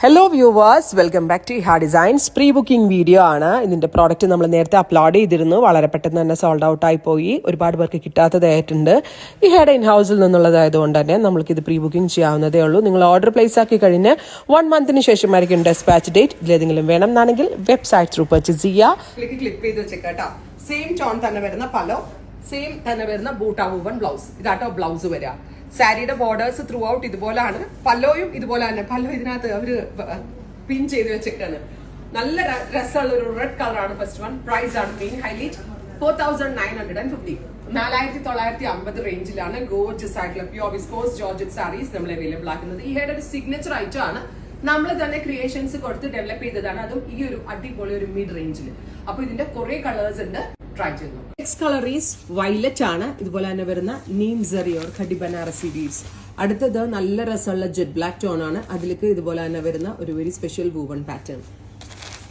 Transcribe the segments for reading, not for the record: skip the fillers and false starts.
Hello viewers, welcome back to Iha designs. Pre booking video ആണ്. ഇതിന്റെ product നമ്മൾ നേരത്തെ അപ്ലോഡ് ചെയ്തിരുന്നു. വളരെ പെട്ടെന്ന് തന്നെ സോൾഡ് ഔട്ട് ആയി പോയി. ഒരുപാട് പേർക്ക് കിട്ടാത്തതായിട്ടുണ്ട്. ഇഹയുടെ ഇൻ ഹൗസിൽ നിന്നുള്ളതായതുകൊണ്ട് തന്നെ നമ്മൾക്ക് ഇത് പ്രീ ബുക്കിംഗ് ചെയ്യാവുന്നതേ ഉള്ളൂ. നിങ്ങൾ ഓർഡർ പ്ലേസ് ആക്കി കഴിഞ്ഞ് 1 മന്തിന് ശേഷമായിരിക്കും ഡെസ്പാച്ച് ഡേറ്റ്. ഇതിലേതെങ്കിലും വേണം എന്നാണെങ്കിൽ വെബ്സൈറ്റ് ത്രൂ പർച്ചേസ് ചെയ്യുക. ക്ലിപ്പ് ചെയ്ത് വെച്ചേക്കാട്ടോ. സെയിം ടോൺ തന്നെ വരുന്ന പലോ, സെയിം തന്നെ വരുന്ന ബൂട്ടാ വൂവൺ ബ്ലൗസ്. ഇതാട്ടോ ബ്ലൗസ് വരിക. സാരിയുടെ ബോർഡേഴ്സ് ത്രൂ ഔട്ട് ഇതുപോലാണ്. പല്ലോയും ഇതുപോലെ തന്നെ. പല്ലോ ഇതിനകത്ത് അവര് പിൻ ചെയ്ത് വെച്ചേക്കാണ്. നല്ല രസമുള്ള ഒരു റെഡ് കളറാണ് ഫസ്റ്റ് വൺ. പ്രൈസ് ആണ് മെയിൻ ഹൈലൈറ്റ് 4950. 4950 റേഞ്ചിലാണ് ഗോർജസ് ആയിട്ടുള്ള പ്യൂർ വിസ്കോസ് ജോർജറ്റ് സാരീസ് നമ്മൾ അവൈലബിൾ ആക്കുന്നത്. ഈ ഹെയർ ഒരു സിഗ്നേച്ചർ ഐറ്റം ആണ്. നമ്മൾ തന്നെ ക്രിയേഷൻസ് കൊടുത്ത് ഡെവലപ്പ് ചെയ്തതാണ്. അതും ഈ ഒരു അടിപൊളി ഒരു മിഡ് റേഞ്ചിൽ. അപ്പൊ ഇതിന്റെ കുറെ കളേഴ്സ് ഉണ്ട്. ട്രൈ ചെയ്തു. നെക്സ്റ്റ് കളർ ഈസ് വയലറ്റ് ആണ്. ഇതുപോലെ തന്നെ വരുന്ന നീം സെറി ഓർ ഖടി ബനാറസി ബീഡ്സ്. അടുത്തത് നല്ല രസമുള്ള ജെറ്റ് ബ്ലാക്ക് ടോൺ ആണ്. അതിലേക്ക് ഇതുപോലെ തന്നെ വരുന്ന ഒരു very special woven pattern.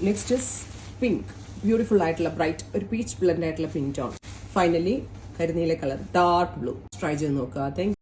Next is pink, beautiful ആയിട്ടുള്ള ബ്രൈറ്റ് ഒരു പീച്ച് ബ്ലെൻഡ് ആയിട്ടുള്ള പിങ്ക് ടോൺ. ഫൈനലി കരിനീല കളർ ഡാർക്ക് ബ്ലൂ. ട്രൈ ചെയ്ത് നോക്കുക. താങ്ക്